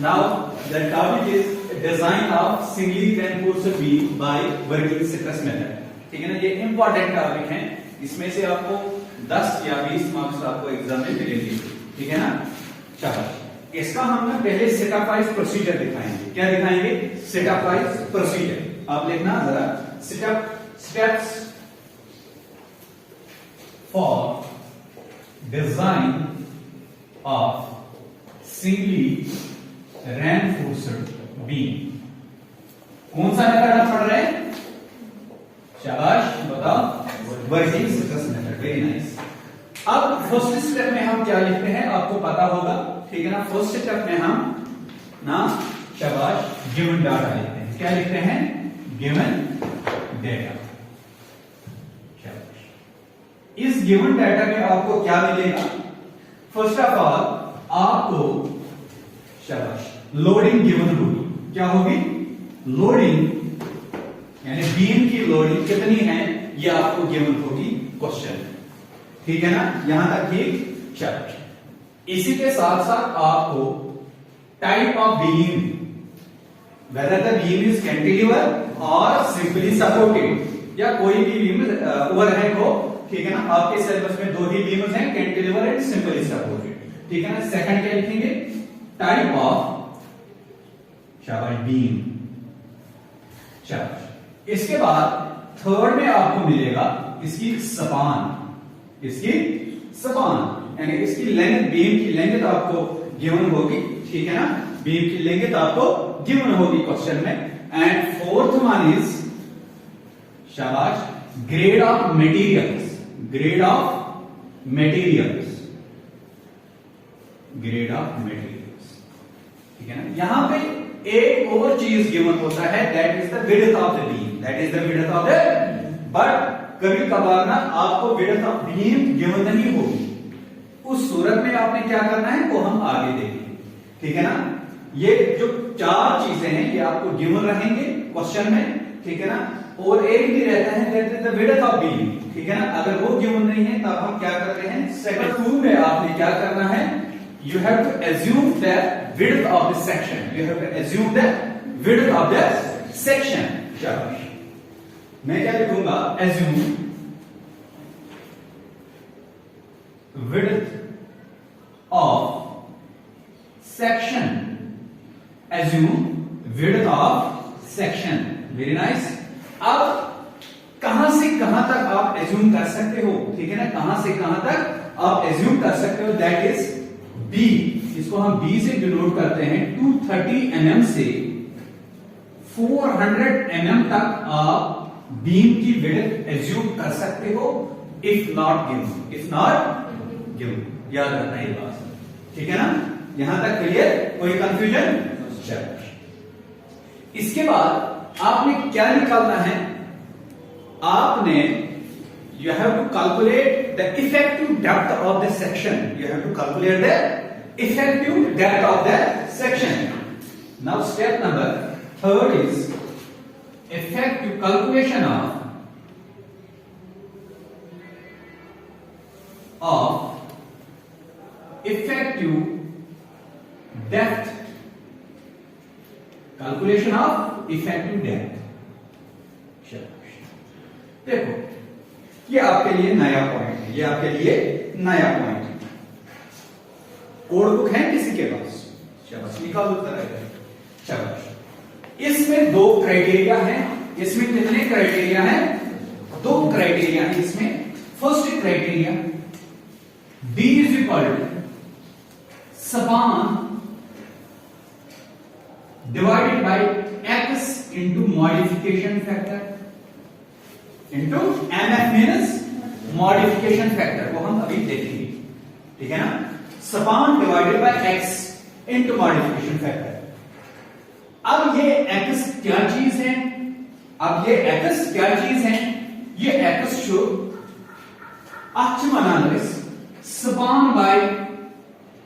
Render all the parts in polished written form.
Now the topic is design of singly reinforced beam by working stress method. ठीक है ना, ये important topic है, इसमें से आपको 10 या 20 मार्क्स आपको एग्जाम में मिलेंगे। ठीक है ना, चलो इसका हम ना पहले सेटअप वाइज प्रोसीजर दिखाएंगे। क्या दिखाएंगे? Setup wise procedure. आप लिखना जरा, steps for design of singly reinforced beam। कौन सा मेथड आप पढ़ रहे हैं? शाबाश, बताओ। Working stress method, very nice. अब फर्स्ट स्टेप में हम क्या लिखते हैं आपको पता होगा। ठीक है ना, फर्स्ट स्टेप में हम ना शाबाश गिवन डाटा लिखते हैं। क्या लिखते हैं? Given data. इस गिवन डाटा में आपको क्या मिलेगा? फर्स्ट ऑफ ऑल आपको शाबाश लोडिंग गिवन होगी। क्या होगी? लोडिंग, यानी बीम की लोडिंग कितनी है ये आपको गिवन होगी क्वेश्चन। ठीक है ना, यहां तक ठीक। चलो इसी के साथ साथ आपको type of beam, whether the beam is cantilever और सिंपली सपोर्टेड, या कोई भी बीम ओवरहेड हो। ठीक है ना, आपके सिलेबस में दो ही बीम्स हैं, कैंटिलीवर एंड सिंपली सपोर्टेड। ठीक है ना, सेकंड क्या लिखेंगे? टाइप ऑफ शाबाश बीम। शाबाश, इसके बाद थर्ड में आपको मिलेगा इसकी स्पान। इसकी स्पान यानी इसकी लेंथ, बीम की लेंथ आपको गिवन होगी। ठीक है ना, बीम की लेंथ आपको गिवन होगी क्वेश्चन में। एंड फोर्थ वन इज शाबाश grade of materials. Grade of materials, grade of materials. ठीक है ना, यहां पे एक और चीज गिवन होता है, that is the width of the beam. That is the width of the, but कभी कभार ना आपको विड्थ ऑफ बीम गिवन नहीं होगी। उस सूरत में आपने क्या करना है वो हम आगे देखेंगे। ठीक है ना, ये जो चार चीजें हैं ये आपको गिवन रहेंगे क्वेश्चन में। ठीक है ना, और एक भी रहता है that is the width of beam. ठीक है ना, अगर वो गिवन नहीं है तब हम क्या कर रहे हैं? सेकंड टू में आपने क्या करना है? You have to assume the width of the section. You have to assume the width of the section. शाबाश, मैं क्या लिखूंगा? Assume width of section. Assume width of section. Very nice. अब कहां से कहां तक आप assume कर सकते हो? ठीक है ना, कहां से कहां तक आप assume कर सकते हो? That is B, इसको हम B से डिनोट करते हैं। 230 mm से 400 mm तक आप बीम की विड्थ एज्यूम कर सकते हो, if not given. If not given, याद रखना ये बात। ठीक है ना, यहां तक क्लियर? कोई कंफ्यूजन? चलो इसके बाद आपने क्या निकालना है? आपने you have to calculate the effective depth of the section. You have to calculate the effective depth of the section. Now step number third is effective calculation of effective depth. Calculation of effective depth. देखो ये आपके लिए नया point है, ये आपके लिए नया पॉइंट है। कोड बुक है किसी के पास? शाबाश, निकालो उत्तर। शाबाश, इसमें दो क्राइटेरिया हैं। इसमें कितने क्राइटेरिया हैं? दो क्राइटेरिया है इसमें। First criteria D is equal to span divided by X into modification factor into MF means modification factor, वो हम अभी देखेंगे। ठीक है ना, span divided by X into modification factor. अब ये X क्या चीज है? अब ये X क्या चीज है? ये X शो अच्छ span bye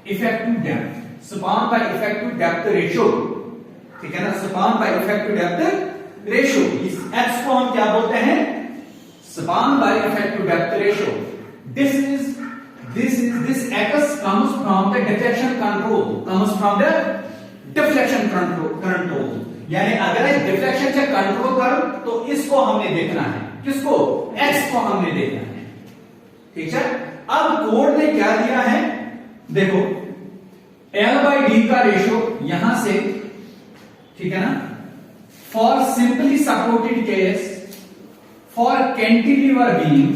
effective depth. Span bye effective depth ratio. ठीक है ना, span bye effective depth ratio. इस X को हम क्या बोलते हैं? Span by effective depth ratio. This is this x comes from the deflection control, यानी अगर इस डिफ्लेक्शन से कंट्रोल करो तो इसको हमने देखना है, किसको, x को हमने देखना है, ठीक है। अब कोड ने क्या दिया है, देखो L/D का रेशियो यहां से, ठीक है ना, for simply supported case for cantilever beam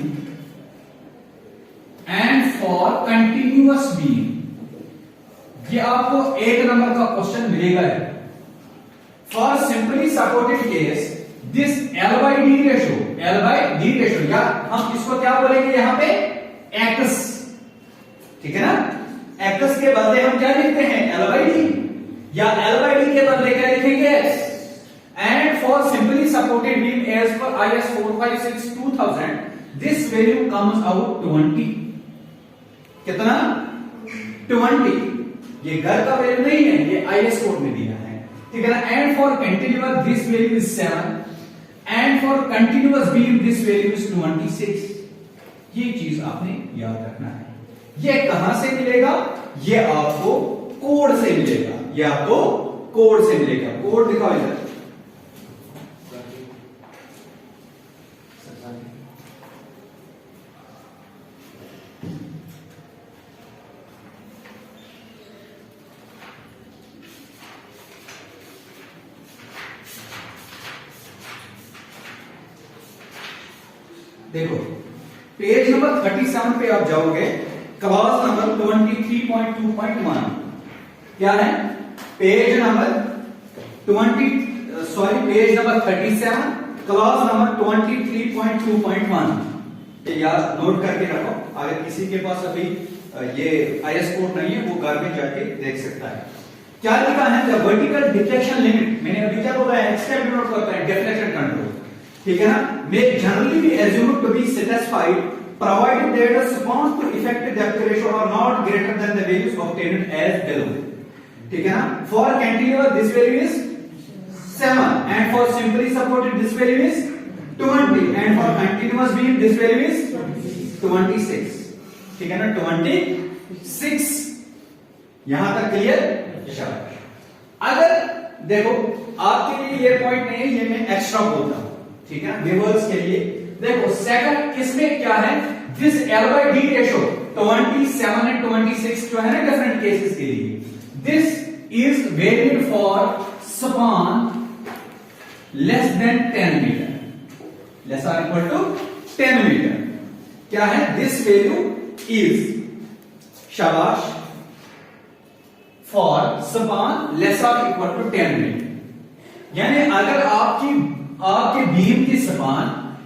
and for continuous beam, ये आपको 1 नंबर का क्वेश्चन मिलेगा। For simply supported case this L/D ratio या हम इसको क्या बोलेंगे यहां पे x, ठीक है ना, x के बदले हम क्या लिखते हैं L/D, या L/D के बदले क्या लिखेंगे x। And for simply supported beam as per IS 456-2000 this value comes out 20, कितना, 20, ये घर का वैल्यू नहीं है, ये IS कोड में दिया है, ठीक है ना। And for cantilever this value is 7 and for continuous beam this value is 26। ये चीज आपने याद रखना है। ये कहां से मिलेगा, ये आपको कोड से मिलेगा, ये आपको कोड से मिलेगा। कोड दिखाओ इधर, देखो पेज नंबर 37 पे आप जाओगे, क्लास नंबर 23.2.1 क्या है, पेज नंबर 37 क्लास नंबर 23.2.1, याद नोट करके रखो। अगर किसी के पास अभी ये IS कोड नहीं है वो घर में जाके देख सकता है। क्या लिखा है, द वर्टिकल डिफ्लेक्शन लिमिट, मैंने अभी क्या बोला है, x का डिनोट करता है डिफ्लेक्शन कंट्रोल, ठीक है ना, may generally be assumed to be satisfied provided that the response to effective depth ratio are not greater than the values obtained as below, ठीक है ना। For cantilever this value is 7 and for simply supported this value is 20 and for continuous beam this value is 26, ठीक है ना, 26। यहां तक clear. अगर देखो आपके लिए ये पॉइंट नहीं है, ये मैं एक्स्ट्रा बोलता हूं, ठीक है, व्यूअर्स के लिए। देखो सेकंड इसमें क्या है, दिस L/D रेशियो 27 एंड 26 जो है ना डिफरेंट केसेस के लिए, this is valid for span less than 10 meter, less or equal to 10 meter. क्या है, दिस वैल्यू इज शाबाश for span less or equal to 10 meter, यानी अगर आपके बीम की स्पान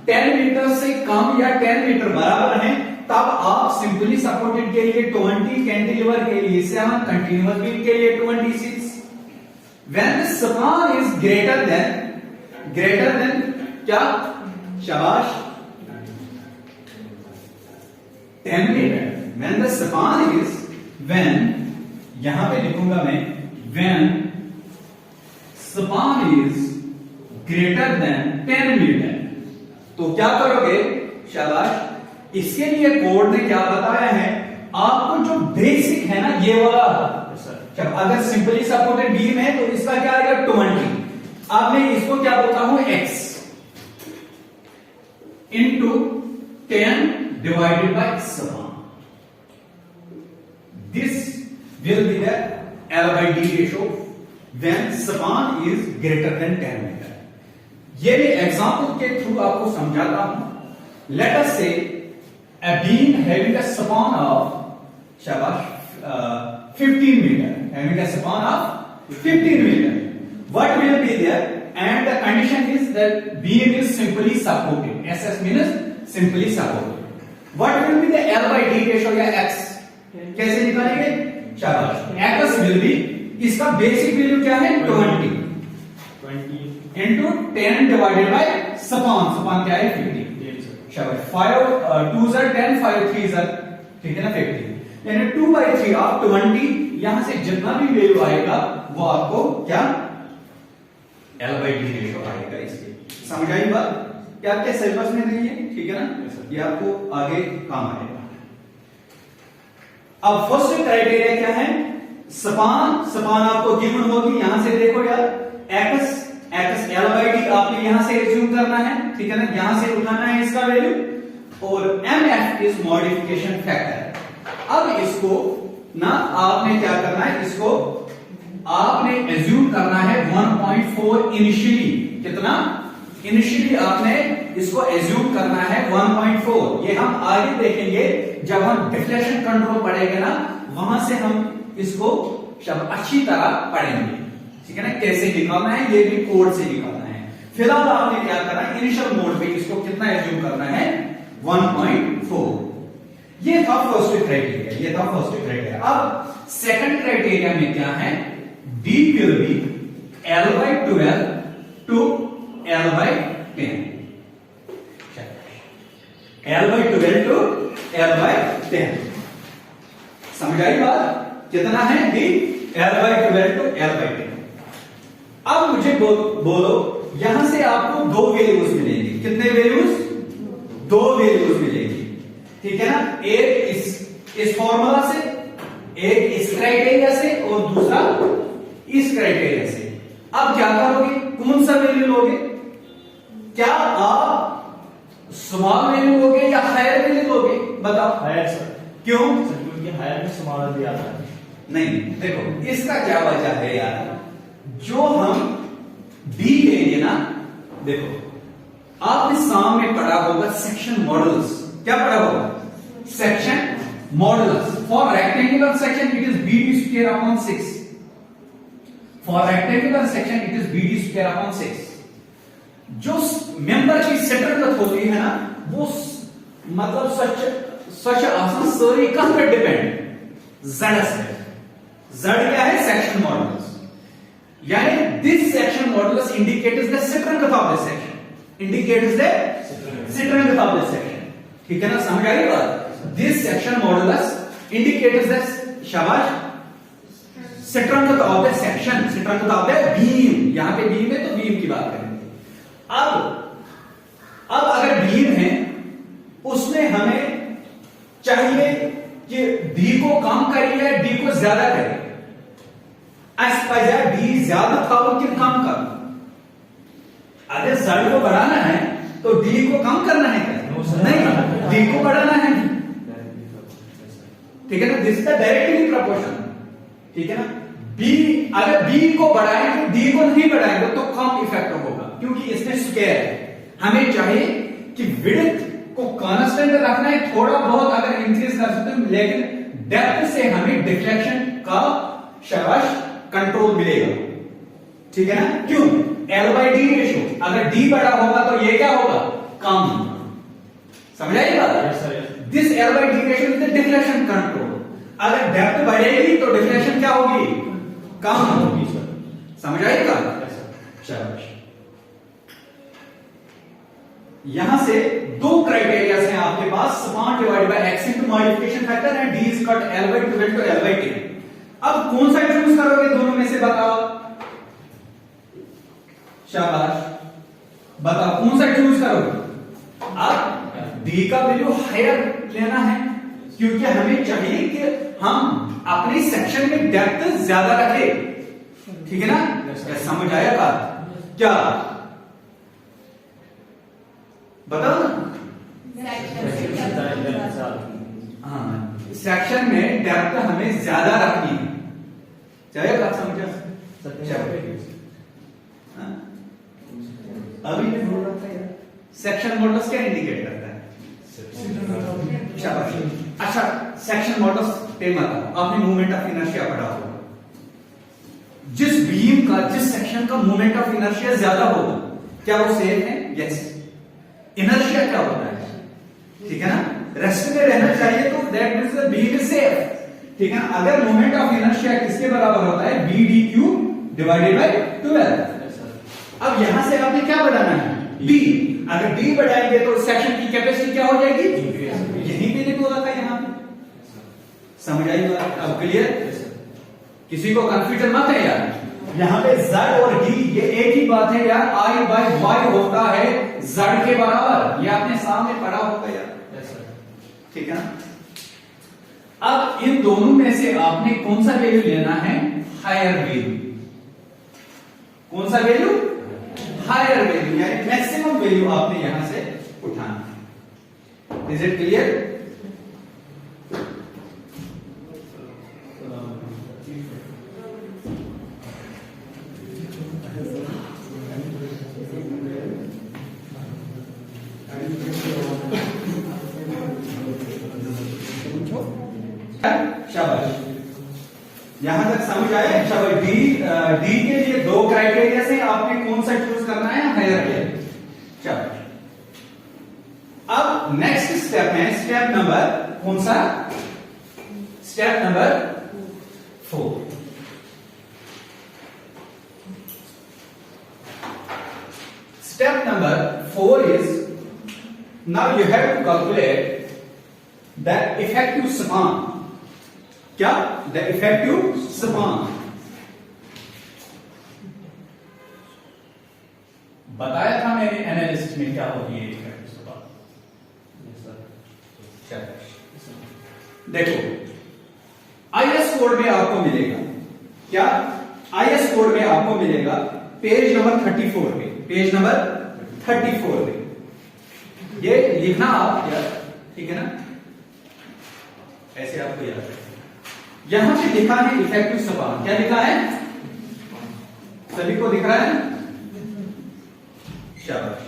10 मीटर से कम या 10 मीटर बराबर है, तब आप सिंपली सपोर्टेड के लिए 20, कैंटिलीवर के लिए 7, कंटिन्यूअस बीम के लिए 26। When the span is greater than क्या, शाबाश 10 meter, when the span is, when यहां पे लिखूंगा मैं, when span is greater than 10 meter, तो क्या करोगे, शाबाश, इसके लिए कोड ने क्या बताया है आपको, जो बेसिक है ना ये वाला, जब अगर सिंपली सपोर्टेड बीम है तो इसका क्या आएगा 20, अब मैं इसको क्या बोलता हूं x into 10 divided by span, this will be the L/D ratio when span is greater than 10 meter. ये भी एग्जांपल के थ्रू आपको समझाता हूं। लेट अस से a beam having a span of शाबाश 15 meter, having a span of 15 meter, what will be there, and the condition is that beam is simply supported, SS means simply supported, what will be the L/D ratio या x, कैसे निकालेंगे, शाबाश, x will be, इसका basic value क्या है 20 into 10 divided by span क्या है 50, शाबाश, 5 2s are 10, 5 3s are, ठीक है ना 50, यानी 2/3 ऑफ 20, यहां से जितना भी वैल्यू आएगा वो आपको क्या L/D रेशियो आएगा। इसके समझ आई बात, क्या आपके सिलेबस में नहीं है, ठीक है ना, ये आपको आगे काम आएगा। अब फर्स्ट क्राइटेरिया क्या है? स्पान आपको गिवन होगी, यहां से देखो यार, एक्स एल बाई डी आपने यहां से एज्यूम करना है, ठीक है ना, यहां से उठाना है इसका वैल्यू, और M F is modification factor. अब इसको ना आपने क्या करना है, इसको आपने एज्यूम करना है 1.4 इनिशियली। कितना? इनिशियली आपने इसको एज्यूम करना है 1.4। ये हम आगे देखेंगे जब हम डिफ्लेक्शन कंट्रोल पढ़ेंगे ना, वहां से हम इसको अच्छी तरह पढ़ेंगे, ठीक है ना, कैसे निकालना है, ये भी कोड से निकालना है। फिलहाल आपने क्या करना है, इनिशियल मोड पे इसको कितना एज्यूम करना है, 1.4। ये था फर्स्ट क्राइटेरिया, ये था फर्स्ट क्राइटेरिया। अब सेकंड क्राइटेरिया में क्या है, D will be L/12 to L/10, L/12 to L/10। समझ आई बात? कितना है डी? L/12 to L/10। अब मुझे बोलो, यहां से आपको दो वैल्यूज मिलेंगे। कितने वैल्यूज? दो वैल्यूज मिलेंगी, ठीक है ना, एक इस फॉर्मूला से, एक इस क्राइटेरिया से और दूसरा इस क्राइटेरिया से। अब क्या करोगे, कौन सा वैल्यू लोगे? क्या आप स्मॉल वैल्यू लोगे या हायर वैल्यू लोगे? बताओ। Higher sir. क्यों? सर क्योंकि हायर में स्मॉल भी आता है। नहीं, देखो इसका क्या वजह है यार, जो हम डी लेंगे ना, देखो आपने सामने पढ़ा होगा सेक्शन मॉडल्स। क्या पढ़ा होगा? Section models. For rectangular section it is BD square upon 6। For rectangular section it is BD square upon 6। जो मेंबर की सेटलमेंट होती है ना, वो मतलब सच आसान सारी कहां पे डिपेंड? Z से। Z क्या है? Section modulus. यानी this section modulus indicates the strength of the section, indicates the strength of the section, ठीक है ना, समझ आई बात? This section modulus indicates the शाबाश strength of the section, strength of the beam. यहां पे बीम है तो बीम की बात करेंगे। अब अगर बीम है, उसमें हमें चाहिए कि डी को कम करिए, डी को ज्यादा करिए। डी ज्यादा था कि कम कर? अगर Z को बढ़ाना है तो डी को कम करना है क्या? नहीं, डी को बढ़ाना है, ठीक है ना, this is the directly proportion, ठीक है ना। बी अगर बी को बढ़ाएंगे, डी को नहीं बढ़ाएंगे तो कम इफेक्ट होगा, क्योंकि इसमें स्क्वायर है। हमें चाहिए कि विड्थ को कांस्टेंट रखना है, थोड़ा बहुत अगर इंक्रीज कर सकते हैं, लेकिन डेप्थ से हमें डिफ्लेक्शन का शाबाश कंट्रोल मिलेगा, ठीक है ना। क्यों? L/D रेशियो, अगर D बड़ा होगा तो ये क्या होगा? कम। समझ आई बात? This L/D ratio is the deflection control. अगर डेप्थ बढ़ेगी तो डिफ्लेक्शन क्या होगी? कम होगी। समझ आई बात? शाबाश। यहां से दो क्राइटेरिया हैं आपके पास, span divide by x into modification factor and D is cut L/12 to L/10। अब कौन सा चूज करोगे दोनों में से? बताओ, शाबाश, बताओ कौन सा चूज करोगे? अब डी का वैल्यू हायर लेना है, क्योंकि हमें चाहिए कि हम अपने सेक्शन में डेप्थ ज्यादा रखें, ठीक है ना। समझ आया बात? क्या बताओ ना। हाँ, सेक्शन में डेप्थ हमें ज्यादा रखनी है, चाहे बात समझा? अभी मैं बोल रहा था यार, सेक्शन मॉडल्स क्या इंडिकेट करता है? शाबाश। अच्छा, सेक्शन मॉडल्स पे मतलब आपने मूवमेंट ऑफ इनर्शिया पढ़ा होगा। जिस बीम का, जिस सेक्शन का मूवमेंट ऑफ इनर्शिया ज्यादा होगा, क्या वो सेम है? यस। इनर्शिया क्या होता है? ठीक है ना, रेस्ट में रहना चाहिए, तो that means the beam is safe, ठीक है ना। अगर मोमेंट ऑफ इनर्शिया किसके बराबर होता है? BDQ divided by 12। अब यहां से आपने क्या बढ़ाना है? D। अगर D बढ़ाएंगे तो सेक्शन की कैपेसिटी क्या हो जाएगी? यही मैंने बोला था यहां पे। समझ आई बात? अब क्लियर? किसी को कंफ्यूजन मत है यार। यहां पे Z और D ये एक ही बात है यार, I/Y होता है Z के बराबर, ये आपने सामने पढ़ा होगा यार, ठीक है ना। अब इन दोनों में से आपने कौन सा वैल्यू लेना है? Higher value. कौन सा वैल्यू? हायर वैल्यू, यानी मैक्सिमम वैल्यू आपने यहां से उठाना है। Is it clear? शाबाश, यहां तक समझ आया? शाबाश। डी के लिए दो क्राइटेरिया से आपने कौन सा चूज करना है? Higher value. शाबाश। अब नेक्स्ट स्टेप है स्टेप नंबर कौन सा? Step number 4। Step number 4 is, now you have to calculate the effective span. क्या? The effective span. बताया था मैंने एनालिसिस में क्या होती है इफेक्टिव स्पान। देखो, आईएस कोड में आपको मिलेगा क्या? आईएस कोड में आपको मिलेगा पेज नंबर 34 पे, पेज नंबर 34 पे। ये लिखना आप यार, ठीक है ना? ऐसे आपको याद है। यहां पे लिखा है इफेक्टिव स्पान। क्या लिखा है? सभी को दिख रहा है? शाबाश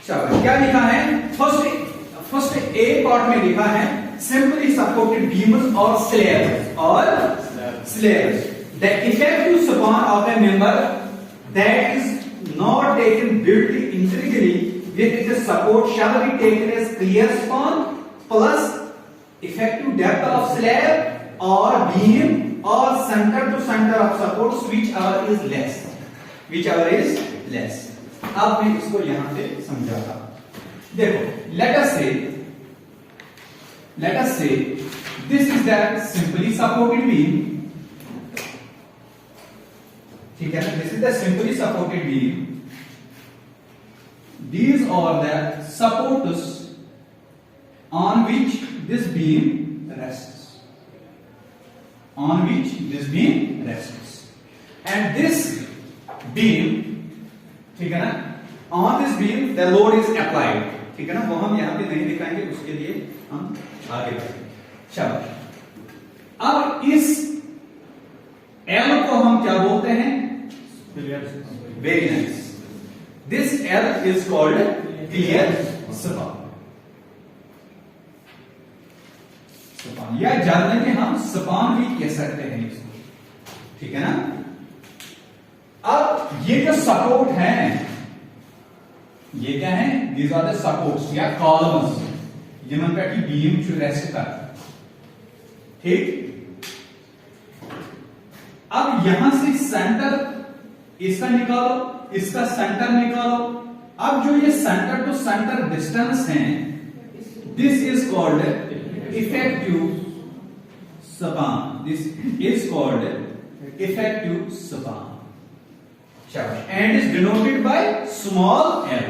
शाबाश। क्या लिखा है? फर्स्ट ए पार्ट में लिखा है सिंपली सपोर्टेड बीम्स और slabs. The effective span of a member that is not taken built integrally with its support shall be taken as clear span plus effective depth of slab or beam or center to center of supports whichever is less. अब मैं इसको यहां से समझाता हूं। देखो, let us say this is the simply supported beam, ठीक है ना? This is the simply supported beam. These are the supports on which this beam rests. On which this beam rests. And this beam, ठीक है ना? On this beam the load is applied. ठीक है ना? वो हम यहां पे नहीं दिखाएंगे, उसके लिए हम आगे बढ़ेंगे। चलो, अब इस L को हम क्या बोलते हैं? Very nice. This L is called clear span. या जनरली हम स्पान भी कह सकते हैं इसको, ठीक है ना? अब ये जो सपोर्ट है, ये क्या है? These are the supports या कॉलम्स जिन पे की बीम रेस्ट कर, ठीक? अब यहां से सेंटर इसका निकालो, इसका सेंटर निकालो। अब जो ये सेंटर टू सेंटर डिस्टेंस है, this is called effective span. This is called effective span. And is denoted by small L.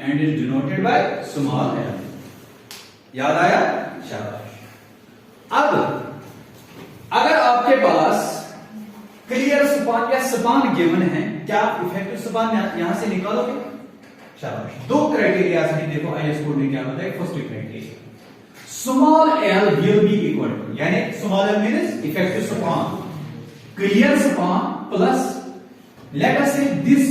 And is denoted by small L. याद आया? शाबाश। अब अगर आपके पास क्लियर स्पान या स्पान गिवन है, क्या इफेक्टिव स्पान यहां से निकालोगे? शाबाश। दो क्राइटेरिया है, देखो आईएस कोड में क्या होता है। First criteria, small L will be equal to, यानी small L means effective span, clear span plus, let us say this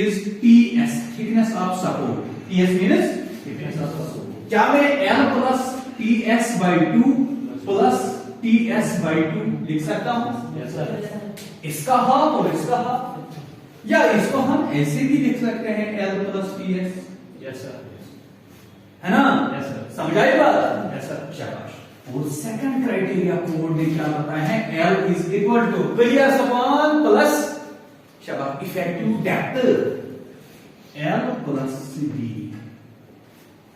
is TS, thickness of support. TS means thickness of support. क्या मैं L plus TS by 2 plus TS by 2 लिख सकता हूं? Yes sir. इसका half और इसका half, या इसको हम ऐसे भी लिख सकते हैं L plus TS. Yes sir, है ना? Yes sir. समझ आई बात? Yes sir. शाबाश। और सेकंड क्राइटेरिया कोड ने क्या बताया है? L is equal to clear span plus, शाबाश, effective depth L plus B.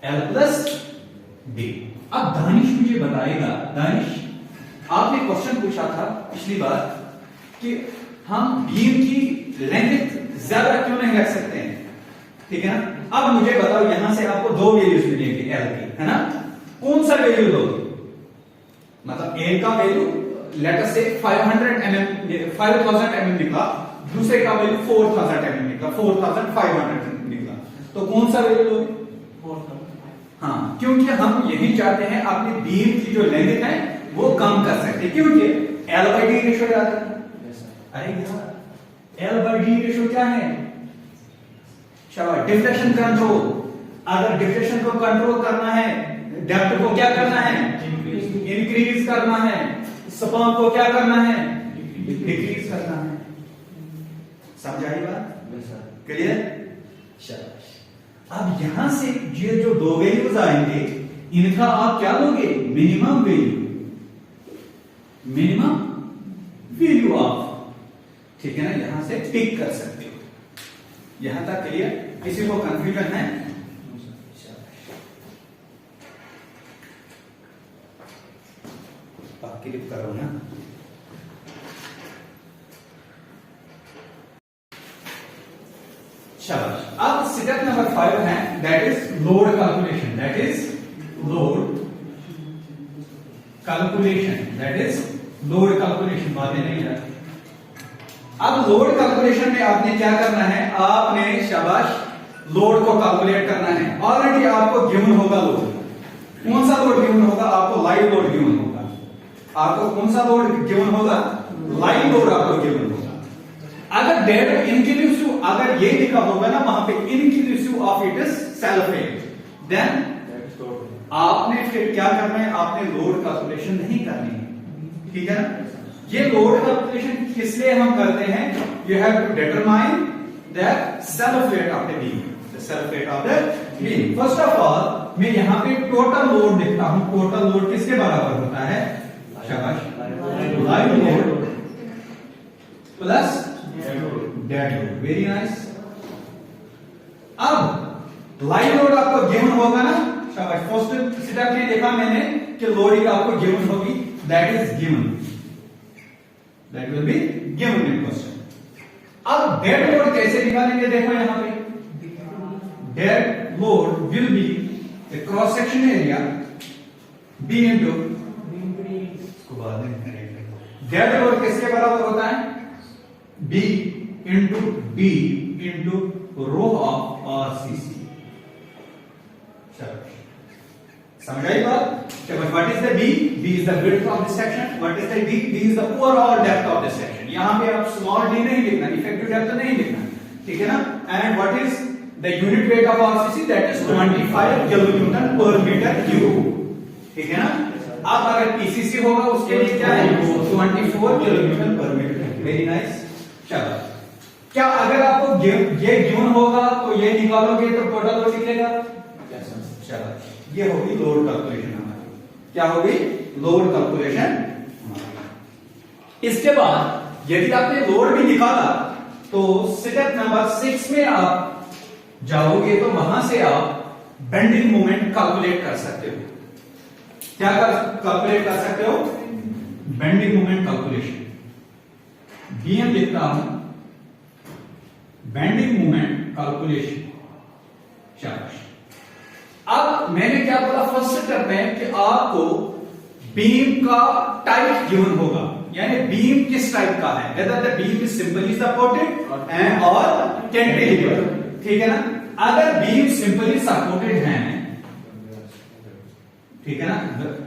L plus B. अब दानिश मुझे बताएगा, दानिश आपने क्वेश्चन पूछा था पिछली बार कि हम बीम की लेंथ ज्यादा क्यों नहीं रख सकते हैं, ठीक है ना? अब मुझे बताओ, यहां से आपको दो वैल्यूज मिलेंगे एल की, है ना? कौन सा वैल्यू दोगे? मतलब ए का वैल्यू लेट अस से 500 mm 5000 mm निकला, दूसरे का वैल्यू 4000 mm निकला, 4500 निकला, तो कौन सा वैल्यू दोगे? हाँ, क्योंकि हम यही चाहते हैं अपनी बीम की जो लेंथ है वो कम कर सकते हैं, क्योंकि L by D रेशो याद है। अरे यार L by D रेशो क्या है? शाबाश, डिफ्लेक्शन कंट्रोल। अगर डिफ्लेक्शन को कंट्रोल करना है, डेप्थ को क्या करना है? इंक्रीज करना है, स्पान को क्या करना है? डिक्रीज करना है। समझाई बात? क्लियर? शाबाश। अब यहां से ये जो दो वैल्यूज आएंगे इनका आप क्या लोगे? मिनिमम वैल्यू ऑफ, ठीक है ना, यहां से पिक कर सकते हो। यहां तक क्लियर? किसी को कंफ्यूजन है? क्लिक करो ना। शाबाश। अब स्टेप नंबर 5 है, that is load calculation. That is load calculation. बातें नहीं है। अब लोड कैलकुलेशन में आपने क्या करना है? आपने शाबाश लोड को कैलकुलेट करना है। ऑलरेडी आपको गिवन होगा लोड। कौन सा लोड गिवन होगा? आपको लाइव लोड गिवन होगा। आपको कौन सा लोड गिवन होगा? लाइव लोड आपको गिवन होगा। अगर डेट इंक्लूसिव, अगर ये लिखा होगा ना वहां पे inclusive of it is self weight, then आपने फिर क्या करना है? आपने लोड कैलकुलेशन नहीं करनी है, ठीक है ना। ये लोड कैलकुलेशन किस लिए हम करते हैं? You have to determine the self weight of the beam. First of all मैं यहां पे टोटल लोड लिखता हूं। टोटल लोड किसके बराबर होता है? शाबाश, live load plus dead load. Very nice. अब लाइव लोड आपको गिवन होगा ना। शाबाश, फर्स्ट स्टेप में देखा मैंने कि लोडिंग आपको गिवन होगी, that is given, that will be given in question. अब डेड लोड कैसे निकालेंगे? देखो यहां पे dead load will be the cross section area B into, इसको बाद में करेंगे। डेड लोड किसके बराबर होता है? B into D into rho of RCC. समझ आई बात? What is the B? B is the width of the section. What is the D? D is the overall depth of the section. यहां पे आप स्मॉल डी नहीं लिखना, effective depth नहीं लिखना, ठीक है ना। And what is the unit weight of RCC? That is 25 kilonewton पर मीटर क्यूब, ठीक है ना। अब अगर पीसीसी होगा उसके लिए क्या है? 24 किलोन्यूटन पर मीटर। Very nice. चलो, क्या अगर आपको ये गिवन होगा तो ये निकालोगे तो टोटल लोड निकलेगा? चलो, ये होगी लोड कैलकुलेशन हमारी। क्या होगी? Load calculation. इसके बाद यदि आपने लोड भी निकाला तो स्टेप नंबर 6 में आप जाओगे तो वहां से आप बेंडिंग मोमेंट कैलकुलेट कर सकते हो। क्या कैलकुलेट कर सकते हो? Bending moment calculation. बीएम लिखता हूं, बेंडिंग मोमेंट कैलकुलेशन। शाबाश। अब मैंने क्या बोला फर्स्ट स्टेप में कि आपको बीम का टाइप गिवन होगा, यानी बीम किस टाइप का है, whether the beam is simply supported and और कैंटिलीवर, ठीक है ना। अगर बीम सिंपली सपोर्टेड है, ठीक है ना,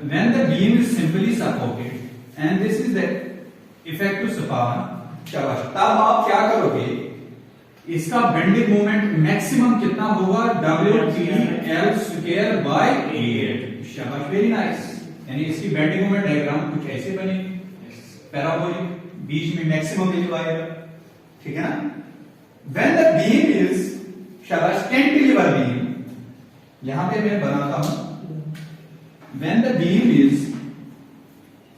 when the beam is simply supported and this is the effective span, शाबाश, तब आप क्या करोगे? इसका बेंडिंग मोमेंट मैक्सिमम कितना होगा? WTL square by 8। शाबाश, वेरी नाइस। यानी इसकी बेंडिंग मोमेंट डायग्राम कुछ ऐसे बनेगी, पैराबोलिक, बीच में मैक्सिमम वैल्यू आएगा, ठीक है ना। व्हेन द बीम इज, शाबाश, कैंटिलीवर बीम, यहां पे मैं बनाता हूं, when the beam is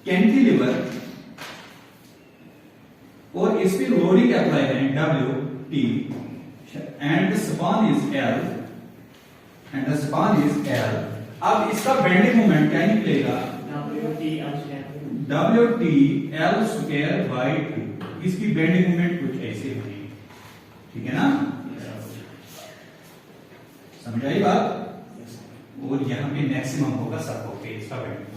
cantilever और इस पे लोडिंग अप्लाई करें WT and the span is L and the span is L। अब इसका बेंडिंग मोमेंट क्या निकलेगा? WTL square by 2। इसकी बेंडिंग मोमेंट कुछ ऐसे होगी, ठीक है ना। समझ आई बात? और यहाँ पे मैक्सिमम होगा सरफेस का बेंडिंग,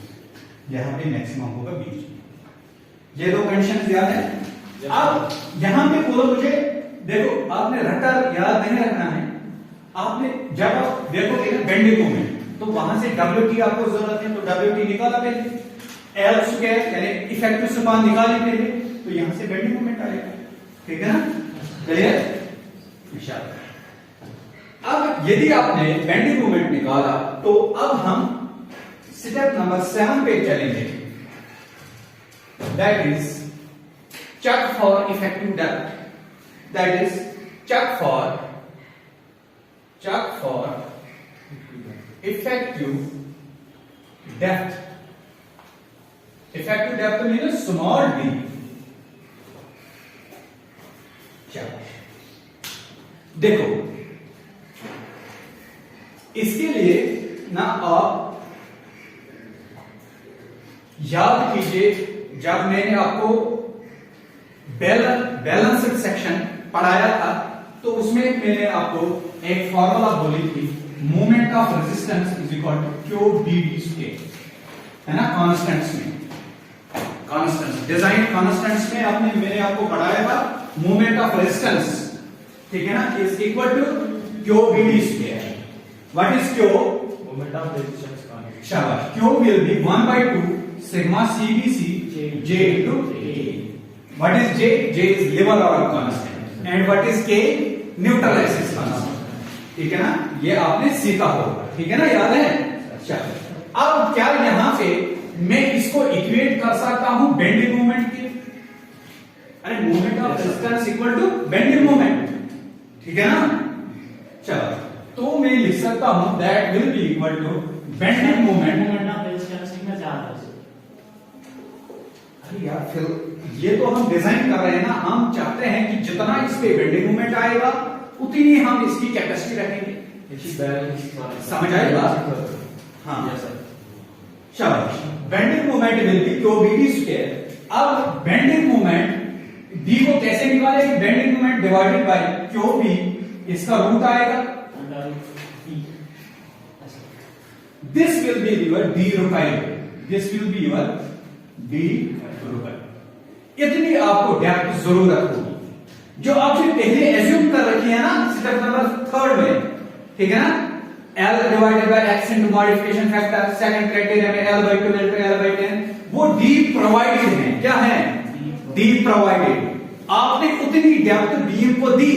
यहाँ पे मैक्सिमम होगा बीच में। ये दो कंडीशन याद है। अब यहाँ पे बोलो मुझे, देखो आपने रटा याद नहीं रखना है, आपने जब आप देखोगे ना बेंडिंग मोमेंट तो वहां से WT आपको जरूरत है, तो WT निकाला पहले, L स्क्वायर यानी इफेक्टिव स्पान निकाले पहले, तो यहां से बेंडिंग मोमेंट आएगा। ठीक है ना, क्लियर? अब यदि आपने बेंडिंग मोमेंट निकाला तो अब हम स्टेप नंबर 7 पे चलेंगे, that is check for effective depth, that is check for effective depth. Effective depth means small d। देखो इसके लिए ना आप याद कीजिए, जब मैंने आपको बैलेंस्ड सेक्शन पढ़ाया था तो उसमें मैंने आपको एक फॉर्मूला बोली थी, moment of resistance is equal to Q D square, है ना, कांस्टेंट्स में, कांस्टेंट्स डिजाइन कांस्टेंट्स में मैंने आपको पढ़ाया था मोमेंट ऑफ रेजिस्टेंस, ठीक है ना, is equal to Q D square. What is Q? Moment of resistance constant. शाबाश। Q will be 1/2 sigma CBC J into A। What is J? J is level or constant, and what is K? Neutral axis constant। ठीक है ना, ये आपने सीखा होगा, ठीक है ना, याद है? अच्छा, अब क्या यहां पे मैं इसको इक्वेट कर सकता हूं बेंडिंग मोमेंट की? अरे moment of resistance equal to bending moment, ठीक है ना। चलो, तो मैं लिख सकता हूं that will be equal to bending moment. Moment of resistance कितना ज्यादा है? अरे यार, फिर ये तो हम डिजाइन कर रहे हैं ना, हम चाहते हैं कि जितना इस पे बेंडिंग मोमेंट आएगा उतनी हम इसकी कैपेसिटी रखेंगे। समझ आए बात? हाँ शाबाश। Bending moment will be Q B D square. अब बेंडिंग मोमेंट डी को कैसे निकालेंगे? Bending moment divided by Q B, इसका रूट आएगा, this will be your D required, this will be your D required. इतनी आपको डेप्थ जरूरत होगी, जो आपने पहले एज्यूम कर रखी है ना स्टेप नंबर 3 में, ठीक है ना, L divided by x into modification factor, second criteria में L/2 L/10, वो डी प्रोवाइडेड है। क्या है? D provided. आपने उतनी डेप्थ बीम को दी,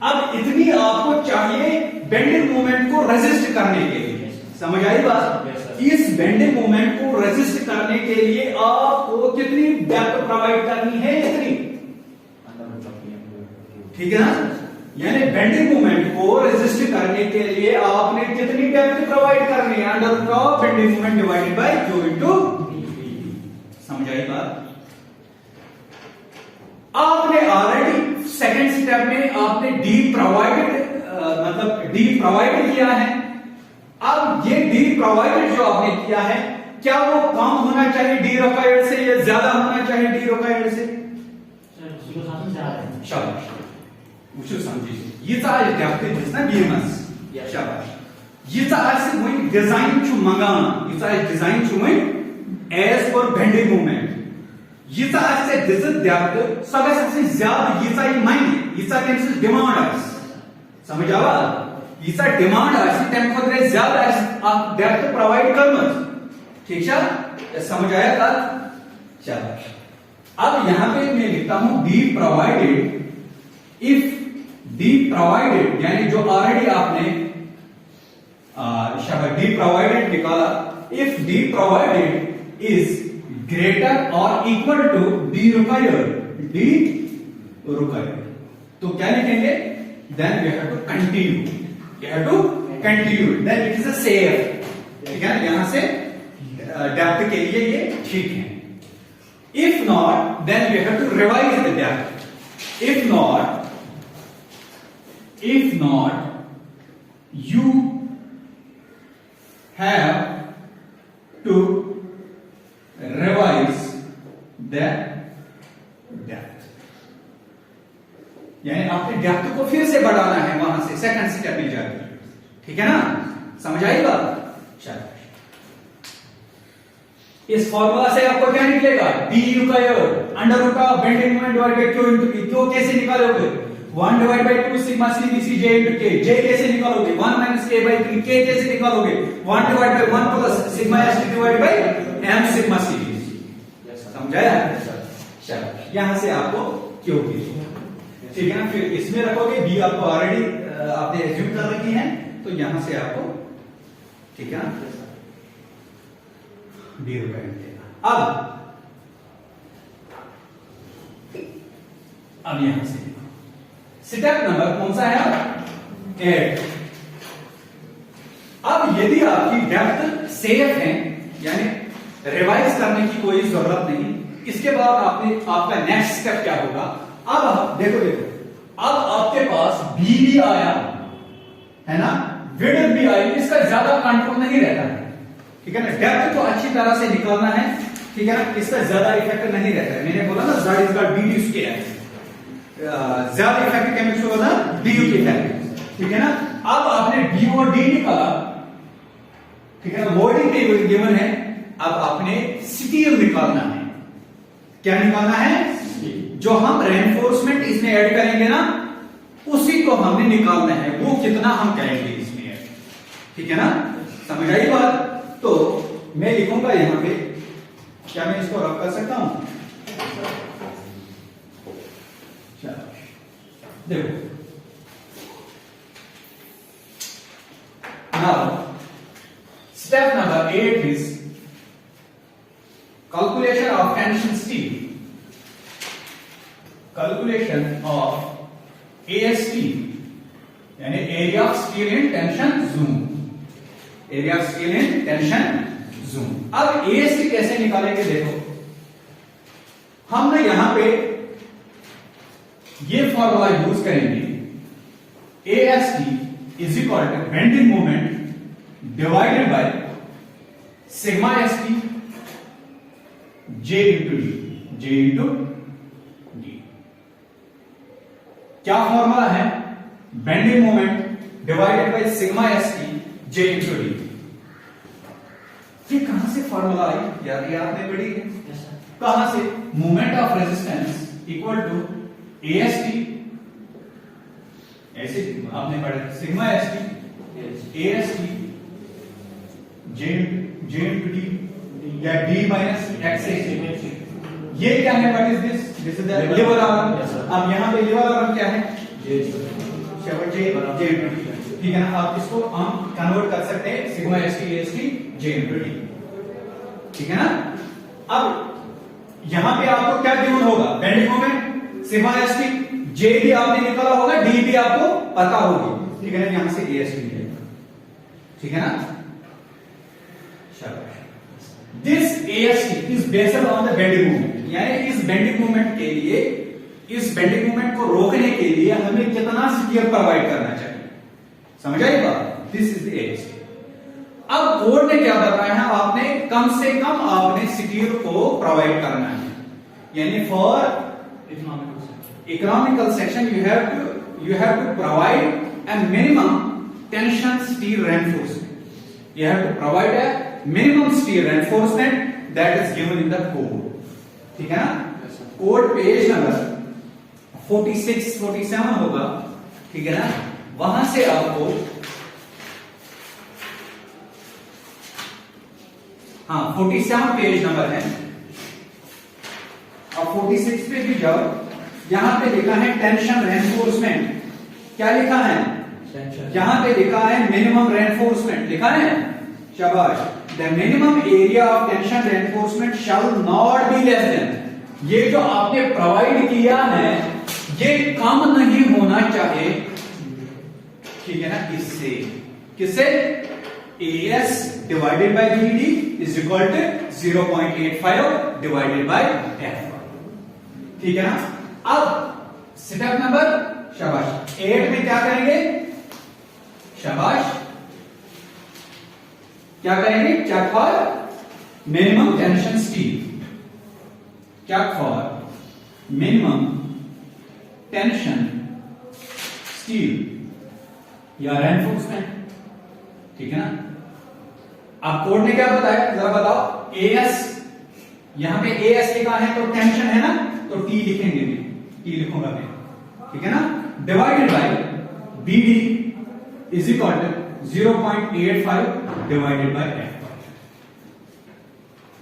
अब इतनी आपको चाहिए बेंडिंग मोमेंट को रेजिस्ट करने के लिए। समझ आई बात? इस बेंडिंग मोमेंट को रेजिस्ट करने के लिए आपको कितनी डेप्थ प्रोवाइड करनी है? इतनी, ठीक है ना, यानी बेंडिंग मोमेंट को रेजिस्ट करने के लिए आपने कितनी डेप्थ प्रोवाइड करनी है? Under root of bending moment divided by Q into D. समझ आई बात? आपने ऑलरेडी सेकंड स्टेप में आपने डी प्रोवाइडेड मतलब डी प्रोवाइड किया है। अब ये डी प्रोवाइडेड जो आपने किया है, क्या वो कम होना चाहिए डी रिक्वायर्ड से या ज्यादा होना चाहिए डी रिक्वायर्ड से? शाबाश, वुचो समझिए, यीचा डेप्थ ना बीमस, शाबाश, यीचा आसे वही डिजाइन छु मंगाना, यीचा डिजाइन छु वही एज पर बेंडिंग मोमेंट, यीचा आसे दिस डेप्थ सगळ्यात से ज्यादा यीचा ही माइंड, यीचा कैंसिल डिमांड आस, समझ आवा? यीचा डिमांड आसी तेम खतरे ज्यादा आप डेप्थ प्रोवाइड करमत, ठीक है? समझ आया बात? शाबाश। अब यहां पे मैं लिखता हूं D provided, if D provided यानी जो ऑलरेडी आपने शाबाश डी प्रोवाइडेड निकाला, if D provided is greater और equal to D required, D required, तो क्या लिखेंगे? Then we have to continue, you have to continue, then it is a safe, ठीक है ना, यहां से डेप्थ के लिए ये ठीक है। if not then we have to revise the depth, if not you have to revise the depth, यानी आपने डेप्थ को फिर से बढ़ाना है वहां से सेकंड स्टेप में जाकर, ठीक है ना, समझ आई बात? इस फॉर्मूला से आपको क्या निकलेगा, du का अंडर रूट का bending moment divide by q into p। क्यों कैसे निकालोगे, 1 divide by 2 sigma c bc j into k। j कैसे निकालोगे, 1 माइनस k बाय 3। k कैसे निकालोगे, 1 divide by 1 plus sigma s divide by m sigma c bc। समझाया, चलो यहां से आपको q की, ठीक है ना। फिर इसमें रखोगे b आपको ऑलरेडी आपने एज्यूम कर रखी है, तो यहां से आपको, ठीक है ना, डी रुपए मिलेगा। अब यहां से स्टेप नंबर कौन सा है, 8। अब यदि आपकी डेप्थ सेफ है, यानी रिवाइज करने की कोई जरूरत नहीं, इसके बाद आपका नेक्स्ट स्टेप क्या होगा। अब देखो अब आपके पास बी भी आया है ना, विड्थ भी आई, इसका ज्यादा कंट्रोल नहीं रहता है, ठीक है ना। डेप्थ तो अच्छी तरह से निकालना है, ठीक है ना, इसका ज्यादा इफेक्ट नहीं रहता है। मैंने बोला ना z is the D square, ज्यादा इफेक्ट केमिक्स होगा ना du की इफेक्ट, ठीक है ना। अब आपने d और d निकाला, ठीक है ना, लोडिंग टेबल गिवन है। अब आपने स्टील निकालना है, क्या निकालना है, जो हम रेनफोर्समेंट इसमें ऐड करेंगे ना, उसी को हमने निकालना है, वो कितना हम करेंगे इसमें ऐड, ठीक है ना। समझ आई बात। तो मैं लिखूंगा यहां पे, क्या मैं इसको रब कर सकता हूं, चलो देखो now step number 8 is calculation of tension steel, calculation of AST यानी area of steel in tension zone, area of steel in tension zone. अब AST कैसे निकालेंगे, देखो हम ना यहां पे ये फॉर्मूला यूज करेंगे, AST is equal to bending moment divided by sigma ST J into D. क्या फॉर्मूला है, bending moment divided by sigma ST J into D. ये कहां से फॉर्मूला आई यार, ये आपने पढ़ी है, कहां से, moment of resistance equal to AST, ऐसे आपने पढ़ा sigma ST AST J into D या d माइनस x। ये क्या है, what is this, this is the lever arm. अब यहां पे लिवर आर्म क्या है, j, ठीक है ना। आप इसको हम कन्वर्ट कर सकते हैं sigma ST AST J into D, ठीक है ना। अब यहां पे आपको क्या गिवन होगा, bending moment sigma ST, J भी आपने निकाला होगा, D भी आपको पता होगी, ठीक है ना। यहां से AST मिलेगा, ठीक है ना। This AST is based on the bending moment, यानी इस बेंडिंग मोमेंट के लिए, इस बेंडिंग मोमेंट को रोकने के लिए हमें कितना स्टीयर प्रोवाइड करना चाहिए, समझ आई बात। This is the AST। अब कोड ने क्या बताया है, आपने कम से कम आपने स्टीयर को प्रोवाइड करना है, यानी for economical section you have to provide a minimum tension steel reinforcement, you have to provide a minimum steel reinforcement that is given in the code, ठीक है ना। कोड पेज नंबर 46 47 होगा, ठीक है ना। वहां से आपको, हाँ 47 पेज नंबर है। अब 46 पे भी जाओ, यहां पे लिखा है टेंशन रेनफोर्समेंट, क्या लिखा है, यहां पे लिखा है मिनिमम रेनफोर्समेंट, लिखा है, शाबाश। The minimum area of tension reinforcement shall not be less than, ये जो आपने प्रोवाइड किया है ये कम नहीं होना चाहिए, ठीक है ना, इससे, किससे, AS divided by BD is equal to 0.85 divided by F, ठीक है ना। अब स्टेप नंबर, शाबाश, 8 में क्या करेंगे, शाबाश, क्या करेंगे, check for minimum tension steel, check for minimum tension steel या रेनफोर्समेंट, ठीक है ना। अब कोड ने क्या बताया, जरा बताओ, AS यहां पे ए एस लिखा है तो टेंशन है ना, तो टी लिखेंगे, टी लिखूंगा मैं, ठीक है ना, divided by B D is equal to 0.85 divided by F.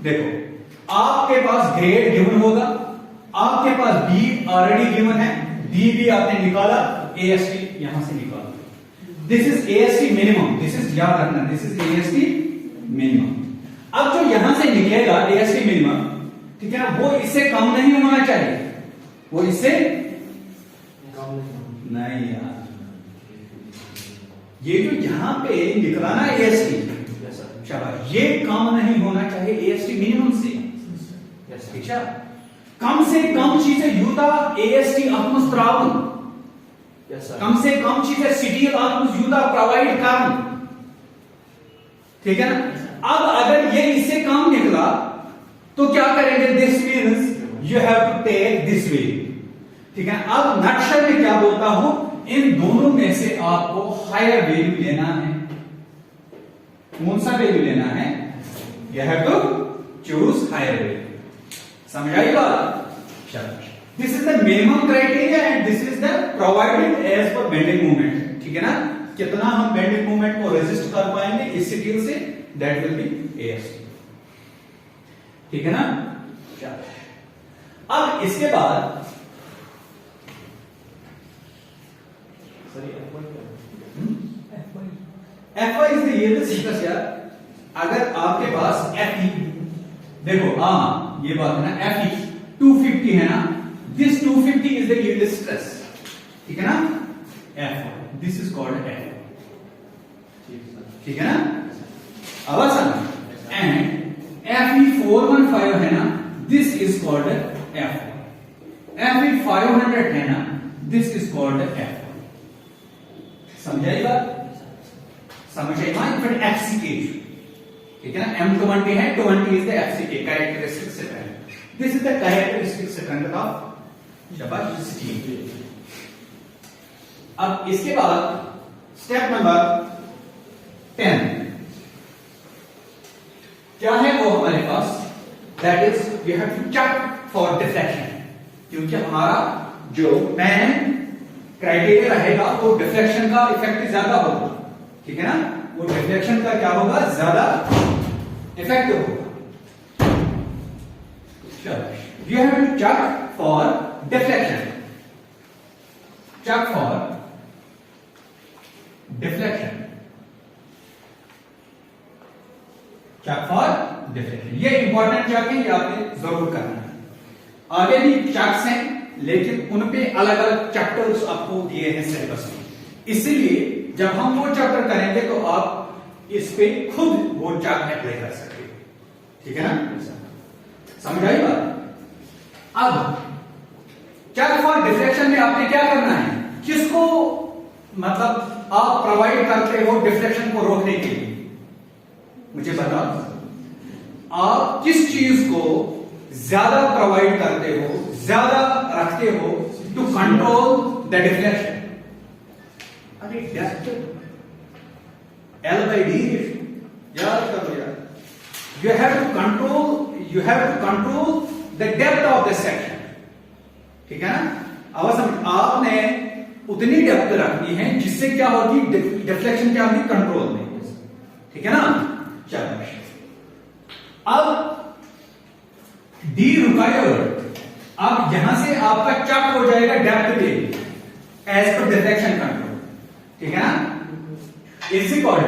देखो आपके पास ग्रेड गिवन होगा, आपके पास बी ऑलरेडी गिवन है, बी भी आपने निकाला, एएसटी यहां से निकाला, this is AST minimum, this is याद रखना, दिस इज एएसटी मिनिमम। अब जो यहां से निकलेगा एएसटी मिनिमम, ठीक है ना, वो इससे कम नहीं होना चाहिए, वो इससे नहीं यार, ये जो यहां पे निकला ना एएसटी, शाबाश, ये कम नहीं होना चाहिए एएसटी मिनिमम से, ठीक है, कम से कम चीजें यूता एएसटी आत्मस्त्रावन, कम से कम चीजें सीटीएल आत्मस यूता प्रोवाइड कर, ठीक है ना। अब अगर ये इससे कम निकला तो क्या करेंगे, this means you have to take this way, ठीक है। अब नक्शल में क्या बोलता हूं, इन दोनों में से आपको हायर वैल्यू लेना है, कौन सा वैल्यू लेना है, you have to choose higher value, समझ आई बात, this is the minimum criteria and this is the provided as per bending movement, ठीक है ना, कितना हम बेंडिंग मूवमेंट को रेजिस्ट कर पाएंगे इस स्टील से, दैट विल बी एएसटी, ठीक है ना। अब इसके बाद F Y is the yield stress यार, अगर आपके पास एफ ई, देखो हाँ ये बात है ना, एफ ई 250 है ना, this 250 is the yield stress, ठीक है ना, F this is called F, ठीक है ना, आवाज, एंड एफ ई 415 है ना, this is called F, F E 500 है ना, दिस इज कॉल्ड एफ, समझाई बात, समझ आई बात, फिर एफसीके, ठीक है ना, M20 है, 20 is the FCK characteristic strength, this is the characteristic strength of शाबाश स्टील। अब इसके बाद स्टेप नंबर 10 क्या है वो हमारे पास, that is we have to check for deflection, क्योंकि हमारा जो मेन क्राइटेरिया रहेगा वो डिफ्लेक्शन का इफेक्ट ज्यादा होगा, ठीक है ना, वो डिफ्लेक्शन का क्या होगा, ज्यादा इफेक्टिव होगा। चलो you have to check for deflection, check for deflection, check for deflection, ये इंपॉर्टेंट चेक है, ये आपने जरूर करना है। आगे भी चेक्स हैं लेकिन उनपे अलग अलग चैप्टर्स आपको दिए हैं सिलेबस में, इसलिए जब हम वो चैप्टर करेंगे तो आप इस पे खुद वो चैप्टर अप्लाई कर सकते हो, ठीक है ना, समझ आई बात। अब चेक फॉर डिफ्लेक्शन में आपने क्या करना है, किसको मतलब आप प्रोवाइड करते हो डिफ्लेक्शन को रोकने के लिए, मुझे बताओ, आप किस चीज को ज्यादा प्रोवाइड करते हो, ज्यादा रखते हो टू कंट्रोल द डिफ्लेक्शन, अरे डेप्थ L by D याद करो यार, you have to control the depth of the section, ठीक है ना, अब आपने उतनी डेप्थ रखनी है जिससे क्या होगी, डिफ्लेक्शन क्या होगी, कंट्रोल में, ठीक है ना। चलो अब डी रिक्वायर्ड, अब यहां से आपका चेक हो जाएगा डेप्थ पे एज पर डिफ्लेक्शन कंट्रोल, ठीक है ना, is equal to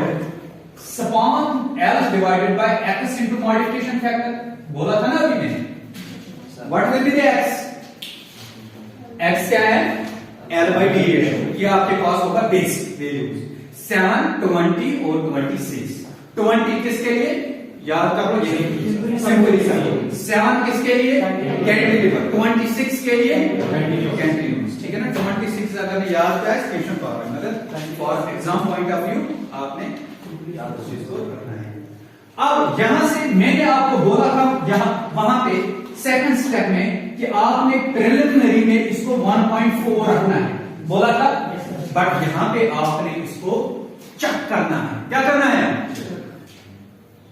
span L divided by x into modification factor, बोला था ना अभी मैंने, what will be the x, x क्या है, एल बाई डी, ये आपके पास होगा बेसिक वैल्यूज 7, 20 और 26, 20 किसके लिए याद कर लो, यही सिंपली 7 किसके लिए, कैंटिलीवर, 26 के लिए कैंटिलीवर्स, ठीक है ना, 26 अगर याद है स्पेशल फॉर्मेट, मतलब for exam point of view आपने याद उस चीज को रखना है। अब यहां से मैंने आपको बोला था यहां वहां पे सेकंड स्टेप में कि आपने प्रिलिमिनरी में इसको 1.4 रखना है, बोला था, बट यहां पे आपने इसको चेक करना है, क्या करना है,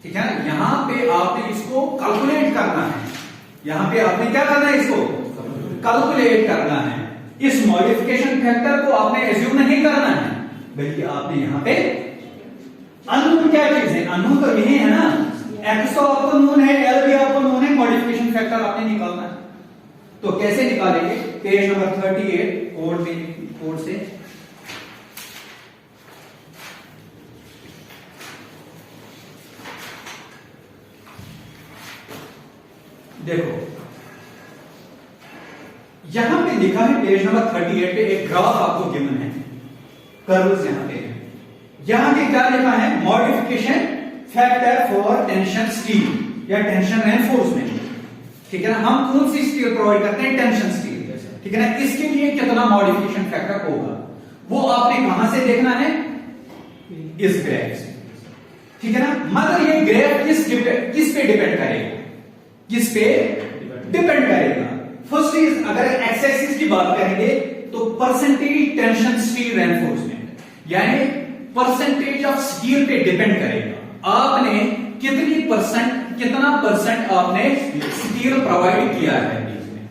ठीक है, यहां पे आपने इसको कैलकुलेट करना है यहां पे आपने क्या करना है, इसको कैलकुलेट करना है। इस मॉडिफिकेशन फैक्टर को आपने एज्यूम नहीं करना है, बल्कि आपने यहां पे अननोन क्या चीज है, अननोन तो यही है ना, एक्स तो आपको नोन है, एल भी आपको नोन है, मॉडिफिकेशन फैक्टर आपने निकालना है। तो कैसे निकालेंगे, पेज नंबर 38 कोड से देखो, यहां पे लिखा है पेज नंबर 38 पे एक ग्राफ आपको गिवन है, कर्व्स यहां पे है। यहां पे क्या लिखा है, modification factor for tension steel या टेंशन रेनफोर्समेंट, ठीक है ना। हम कौन सी स्टील प्रोवाइड करते हैं, टेंशन स्टील, ठीक है ना। इसके लिए कितना मॉडिफिकेशन फैक्टर होगा वो आपने कहां से देखना है, इस ग्राफ से, ठीक है ना। मगर ये ग्राफ किस पे डिपेंड करेगा, किस पे डिपेंड करेगा। फर्स्ट इज, अगर एक्स एक्सिस की बात करेंगे तो परसेंटेज टेंशन स्टील रेनफोर्समेंट, यानी परसेंटेज ऑफ स्टील पे डिपेंड करेगा। आपने कितना परसेंट आपने स्टील प्रोवाइड किया है इसमें,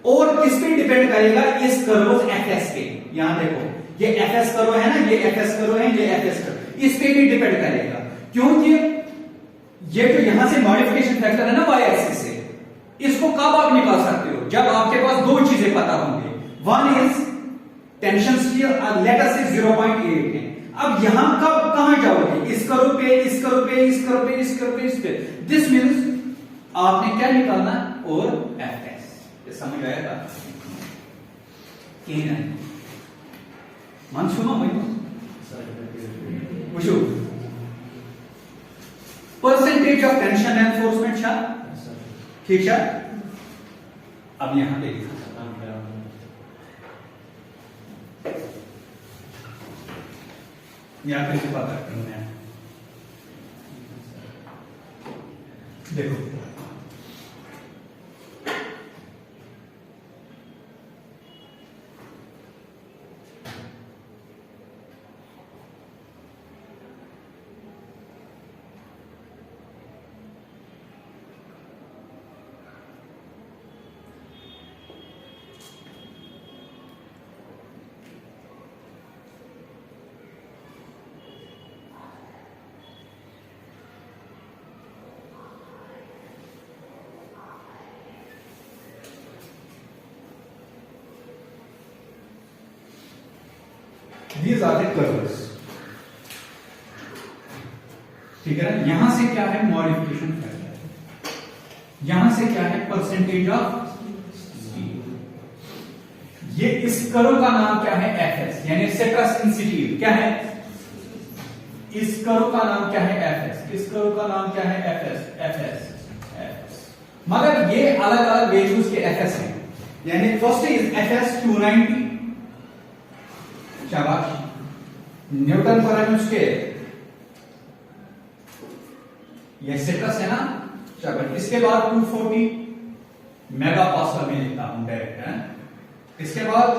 और किस पे डिपेंड करेगा, इस कर्व एफएस पे। यहां देखो, ये एफएस कर्व है ना, ये एफएस कर्व है, ये एफएस कर्व, इस पे भी डिपेंड करेगा। क्योंकि ये जो यहां से मॉडिफिकेशन फैक्टर है ना वाई एक्सिस से, इसको कब आप निकाल सकते हो, जब आपके पास दो चीजें पता होंगे। One is tension steel, late us से 0.8 है। अब यहां कब कहां जाओगे, इस कर्व पे, इस कर्व पे, इस कर्व पे, इस कर्व पे, इस पे। दिस मींस आपने क्या निकालना, और एफएस। ये समझ आया था कि नहीं, मन सुनो भाई, पूछो परसेंटेज ऑफ टेंशन एनफोर्समेंट छा, ठीक है। अब यहां पे यहां पे पता करना है, देखो These are the curves, ठीक है ना। यहां से क्या है, मॉडिफिकेशन फैक्टर, यहां से क्या है, परसेंटेज ऑफ स्टील। ये इस कर्व का नाम क्या है, एफएस, यानी स्ट्रेस इन स्टील क्या है, इस कर्व का नाम क्या है, एफएस, इस कर्व का नाम क्या है, एफएस, एफएस, एफएस। मगर ये अलग अलग वैल्यूज के एफएस हैं, यानी फर्स्ट इज एफएस 290, शाबाश, न्यूटन पर स्क्वायर, ये स्ट्रेस है ना, शाबाश। इसके बाद 240 मेगा पास्कल में लिखता हूं डायरेक्ट, है। इसके बाद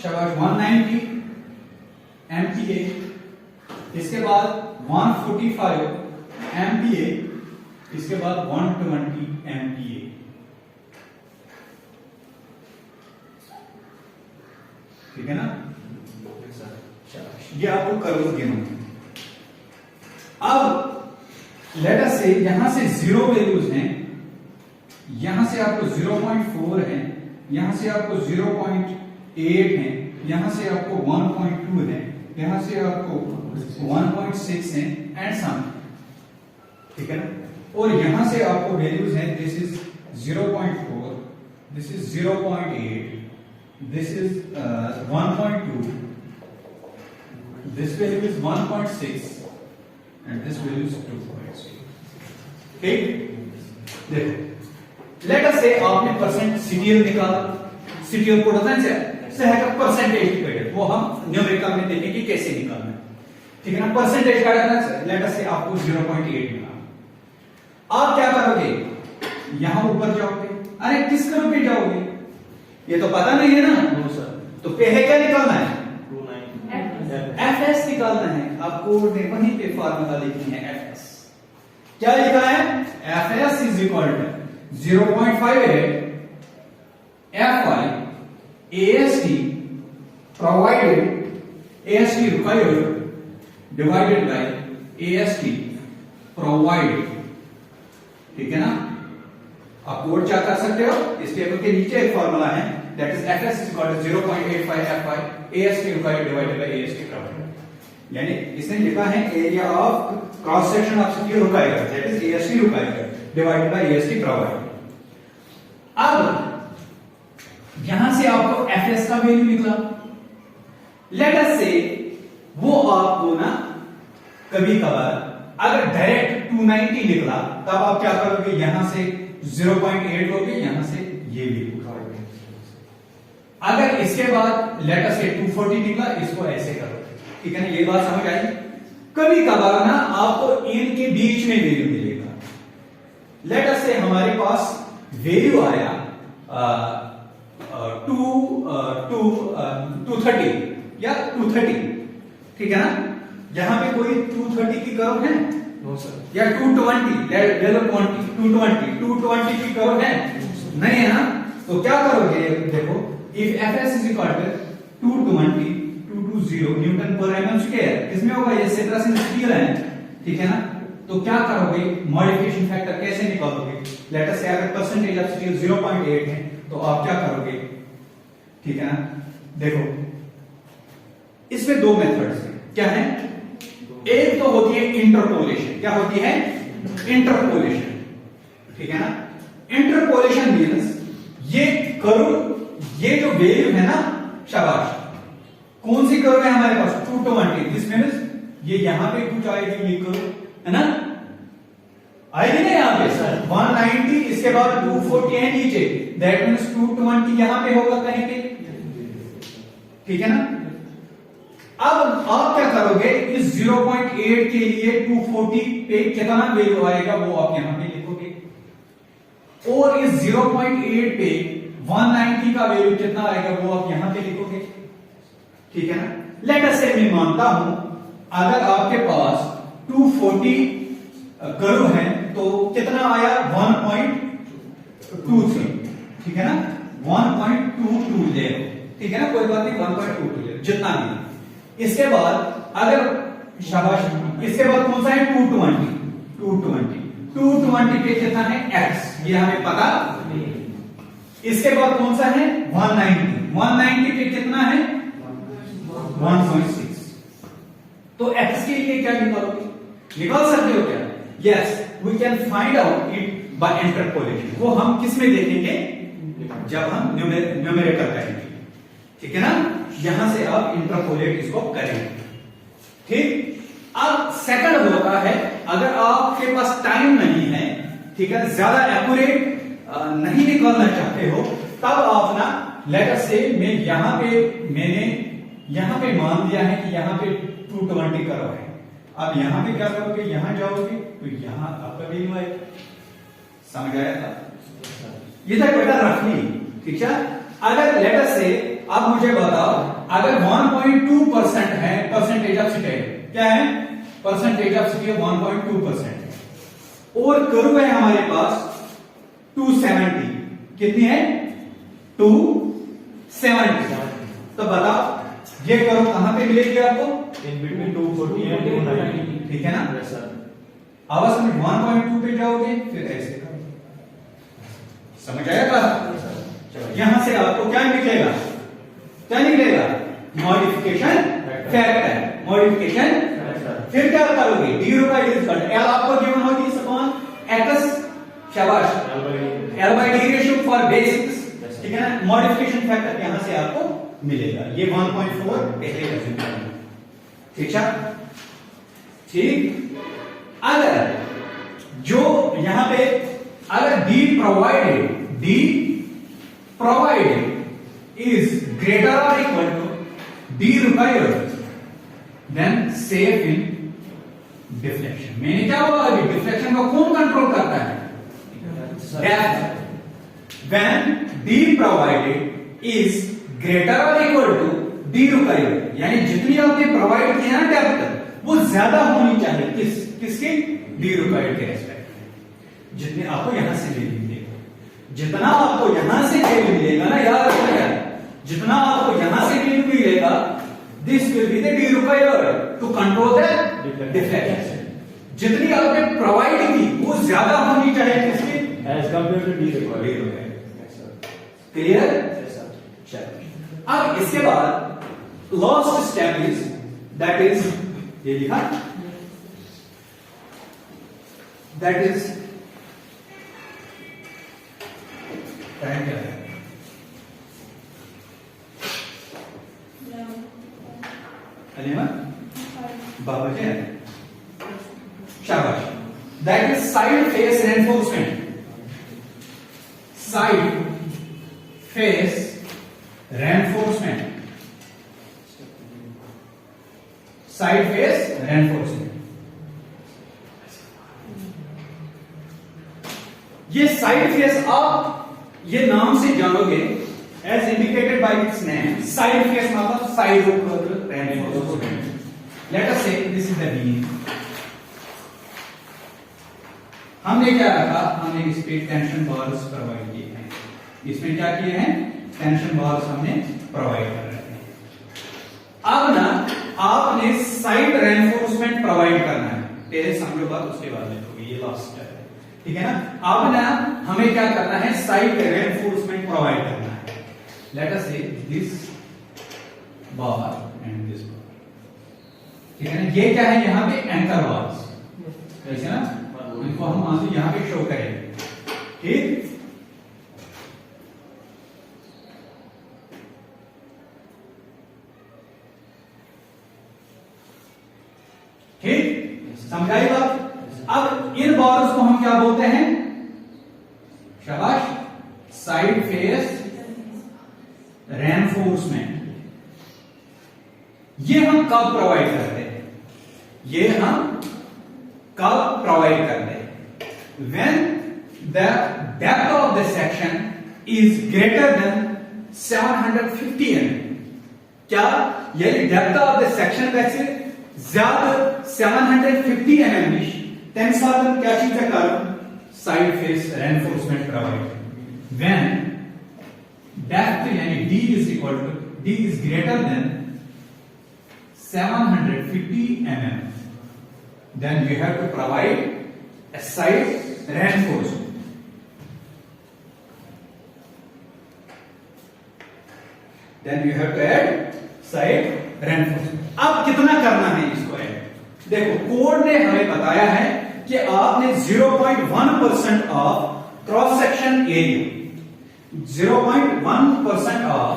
शाबाश 190 एमपीए, इसके बाद 145 एमपीए, इसके बाद 120 एमपीए, ठीक है ना। ये आपको कर्व गिनना। अब लेट अस से यहां से 0 वैल्यूज हैं, यहां से आपको 0.4 है, यहां से आपको 0.8 है, यहां से आपको 1.2 है, यहां से आपको 1.6 है एंड सम, ठीक है ना। और यहां से आपको वैल्यूज हैं, this is 0.4, this is 0.8, this is 1.2, this value is 1.6 and this value is 2.6, ठीक। देखो लेट अस से आपने परसेंट सीटीएल निकाला, सीटीएल प्रोडक्शन से है परसेंटेज डिवाइडेड, वो हम न्यूमेरिकल में देखेंगे कि कैसे निकालना है, ठीक है ना। परसेंटेज का करना, लेट अस से आपको 0.8 मिला। आप क्या करोगे, यहां ऊपर जाओगे, अरे किस कर्व पे जाओगे, ये तो पता नहीं है ना, तो पहले क्या निकालना है, एफएस निकालना है। आपको वहीं पे फार्मूला लिखनी है, एफएस क्या लिखा है, FS is equal to 0.58 FI AST provided AST required divided by AST provided, ठीक है ना। आप कोड क्या कर सकते हो, इस टेबल के नीचे एक फॉर्मूला है that is FS is equal to 0.85 FI AST required divided by AST provided, यानी इसने लिखा है area of cross section of steel required that is AST required divided by AST provided। अब यहां से आपको FS का वैल्यू निकला, लेट अस से वो आपको ना कभी कभार अगर डायरेक्ट 290 निकला तब आप क्या करोगे, यहां से 0.8 लोगे, यहां से ये भी उठाओगे। अगर इसके बाद लेट अस से 240 निकला, इसको ऐसे करोगे, ठीक है ना। ये बात समझ आई। कभी कभार ना आपको इनके बीच में वैल्यू मिलेगा। लेट अस से हमारे पास वैल्यू आया 230 या 230, ठीक है ना। यहां पे कोई 230 की कर्व है नो सर, या 220 की कर्व है नहीं है ना। तो क्या करोगे, देखो if FS is equal to 220 Newton पर mm स्क्वायर, किसमें होगा, ये सेट्रासिन स्टील है, ठीक है ना। तो क्या करोगे, मॉडिफिकेशन फैक्टर कैसे निकालोगे। लेट अस से अगर परसेंटेज ऑफ स्टील 0.8 है तो आप क्या करोगे, ठीक है ना। देखो इसमें दो मेथड्स हैं, क्या है, एक तो होती है इंटरपोलेशन, क्या होती है, इंटरपोलेशन, ठीक है ना। इंटरपोलेशन मींस ये कर्व, ये जो वेव है ना, शाबाश, कौन सी कर्व है हमारे पास 220, दिस मींस ये यहां पे कुछ आएगी, ये कर्व है ना, आएगी ना यहां पे सर 190, इसके बाद 240 है नीचे, दैट मींस 220 यहां पे होगा कहीं पे, ठीक है ना। अब आप क्या करोगे, इस 0.8 के लिए 240 पे कितना वैल्यू आएगा वो आप यहां पे लिखोगे, और इस 0.8 पे 190 का वैल्यू कितना आएगा वो आप यहां पे लिखोगे, ठीक है ना। लेट अस से मैं मानता हूं अगर आपके पास 240 कर्व है तो कितना आया 1.23, ठीक है ना, 1.22 ले, ठीक है ना, कोई बात नहीं, 1.22 ले, जितना भी। इसके बाद अगर शाबाश, इसके बाद कौन सा है 220 पे कितना है x, ये हमें पता नहीं। इसके बाद कौन सा है 190 पे कितना है 1.6। तो x के लिए क्या निकालोगे, निकाल सकते हो क्या, yes we can find out it by interpolation. वो हम किस में देखेंगे, जब हम न्यूमेरेटर करेंगे, ठीक है ना। यहां से आप इंटरपोलेट इसको करेंगे, ठीक। अब सेकंड होता है अगर आपके पास टाइम नहीं है, ठीक है, ज्यादा एक्यूरेट नहीं निकालना चाहते हो, तब आप ना लेट अस से मैंने यहां पे मान दिया है कि यहां पे 220 कर्व है। अब यहां पे क्या करोगे, यहां जाओगे तो यहां आपका वैल्यू आएगा, समझ आया था, ये था बेटा रफली, ठीक है। अगर लेट अस से अब मुझे बताओ अगर 1.2% है परसेंटेज ऑफ स्टील, क्या है परसेंटेज ऑफ स्टील 1.2% है, और कर्व है हमारे पास 270, कितनी है 270, तो बताओ ये कर्व कहां पे मिलेगी आपको, इन बिटवीन 240 एंड 290, ठीक है ना। सर आवाज में 1.2 पे जाओगे फिर ऐसे करोगे, समझ आएगा। चलो यहां से आपको क्या निकलेगा, मॉडिफिकेशन फैक्टर, मॉडिफिकेशन, फिर क्या करोगे, डी का रिजल्ट एल आपको गिवन होगी अपॉन एक्स, शाबाश, L by D ratio for basics, ठीक है ना। मॉडिफिकेशन फैक्टर यहां से आपको मिलेगा, ये 1.4 पहले एज्यूम करेंगे, ठीक है, ठीक। अगर जो यहां पे अगर D provided is greater or equal to D required, then safe in deflection। मैंने क्या बोला अभी, डिफ्लेक्शन को कौन कंट्रोल करता है, F। when D provided is greater or equal to D required, यानी जितनी आपने प्रोवाइड किया ना डेप्थ वो ज्यादा होनी चाहिए किसकी, D required के रेस्पेक्ट में, जितने आपको यहां से ले लीजिए, जितना आपको यहां से गेन मिलेगा ना, याद रखना यार, जितना आपको यहां से गेन मिलेगा, this will be the D required to control the defect. जितनी आपने प्रोवाइड की वो ज्यादा होनी चाहिए किसकी, As compared to D required. Clear? चलो अब इसके बाद last step is that is, ये लिखा, दैट इज टाइम क्या है, अलीमा बाबा जी शाबाश, that is side face reinforcement. Side face reinforcement, side face reinforcement. ये साइड फेस आप ये नाम से जानोगे, as indicated by its name. Side face मतलब side of reinforcement. Let us say this is the beam. हमने क्या रखा, हमने इस पे टेंशन बार्स प्रोवाइड किए हैं। इसमें क्या किए हैं, टेंशन बार्स हमने प्रोवाइड कर रहे हैं। अब ना आपने साइड रेनफोर्समेंट प्रोवाइड करना है, पहले समझो बात उसके बाद लिखोगे, ये लास्ट स्टेप है, ठीक है ना। अब ना हमें क्या करना है, साइड रेनफोर्समेंट प्रोवाइड करना है। Late us say this bar and this बार, ठीक है ना। ये क्या है, यहां पे एंकर बार्स, ठीक है ना, इनको हम आंसू यहां पे शो करेंगे, ठीक। ठीक, समझाई बात। अब इन बार्स को हम क्या बोलते हैं, शाबाश, साइड फेस रेनफोर्समेंट। ये हम कब प्रोवाइड करते हैं, ये हम कब प्रोवाइड करते हैं, when the depth of the section is greater than 750 mm। क्या यदि डेप्थ ऑफ द सेक्शन वैसे ज्यादा 750 mm then साधन क्या चीज का कारण, side face reinforcement provide. when depth यानी d is equal to d is greater than 750 mm then you have to provide a side reinforcement। then you have to add side reinforcement। अब कितना करना है इसको ऐड, देखो code ने हमें बताया है कि आपने 0.1% of cross section area, 0.1% of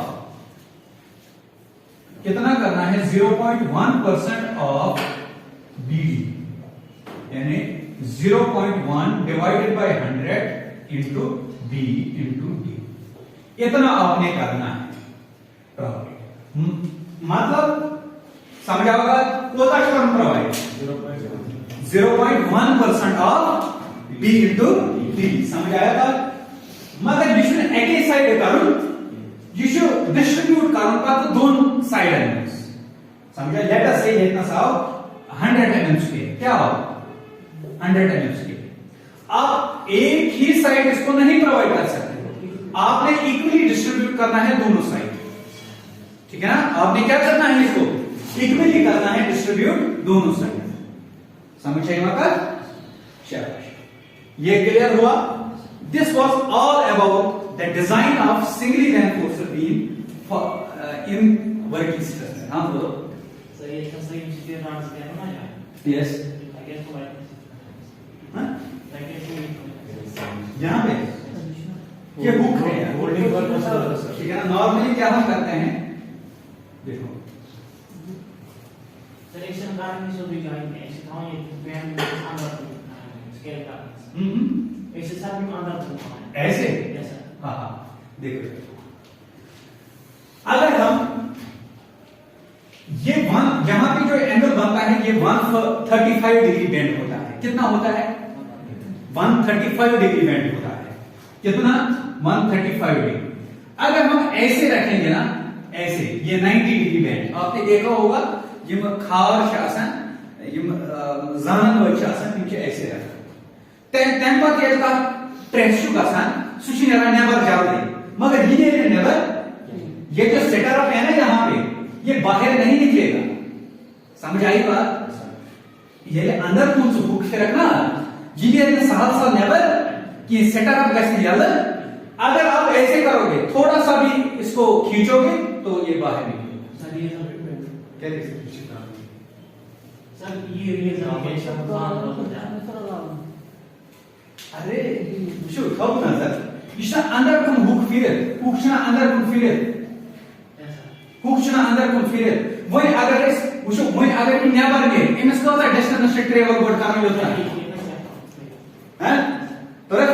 कितना करना है, 0.1% ऑफ BD यानी 0.1 divided by 100 into B into D, इतना आपने करना है। मतलब समझा होगा, कोता term provide 0.1% of B into D, समझ आया था। मतलब यू शुड एके साइड करूं, यू शुड डिस्ट्रीब्यूट करूं का तो दोनों साइड एलिमेंट्स, समझा। लेट अस से इतना सा 100 mm के क्या हो, 100 mm के। आप एक ही साइड इसको नहीं प्रोवाइड कर सकते, आपने इक्वली डिस्ट्रीब्यूट करना है दोनों साइड, ठीक है ना। आपने क्या करना है, इसको इक्वली करना है डिस्ट्रीब्यूट दोनों साइड, समझ आए वहां। शाबाश, ये क्लियर हुआ। This was all about the design of singly reinforced beam in working structure. हाँ बोलो। So ये तो सही चीजें डांस करना है। Yes, I guess what? हाँ I guess यहाँ पे ये हुक है यार, होल्डिंग पर्पस, ठीक है ना। नॉर्मली क्या हम करते हैं, देखो selection कारण में सभी जाएंगे, ऐसे था ये बैंड में अंदर स्केल का, ऐसे सब भी अंदर होता है, ऐसे। ऐसा। हाँ हाँ, देखो अगर हम ये वन यहां पे जो एंगल बनता है ये 135 डिग्री बेंड होता है। कितना होता है, 135 डिग्री बेंड होता है। कितना, 135 डिग्री। अगर हम ऐसे रखेंगे ना, ऐसे, ये 90 डिग्री बेंड आपने देखा होगा, ये खार शासन, ये जानन व शासन, इनके ऐसे रखा तम पे ट्रेस गसान सुशी नेबर जल्दी मगर ये नेबर ये जो सेटअप है ना यहाँ पे ये बाहर नहीं निकलेगा। समझ आई बात? ये अंदर कौन सा हुक रखना ये सहल नेबर कि सेटअप कैसे यल अगर आप ऐसे करोगे थोड़ा सा भी इसको खींचोगे तो ये बाहर निकलेगा। सर ये सब क्या कह सकते हैं? सर ये सब अरे şu kabına da işte andar kun huk firir hukçuna andar kun firir hukçuna andar kun firir वही अगर इस वशु वही अगर की नेबर में एमएस का होता है डेस्टिनेशन ट्रेवल बोर्ड का में होता है हैं तरह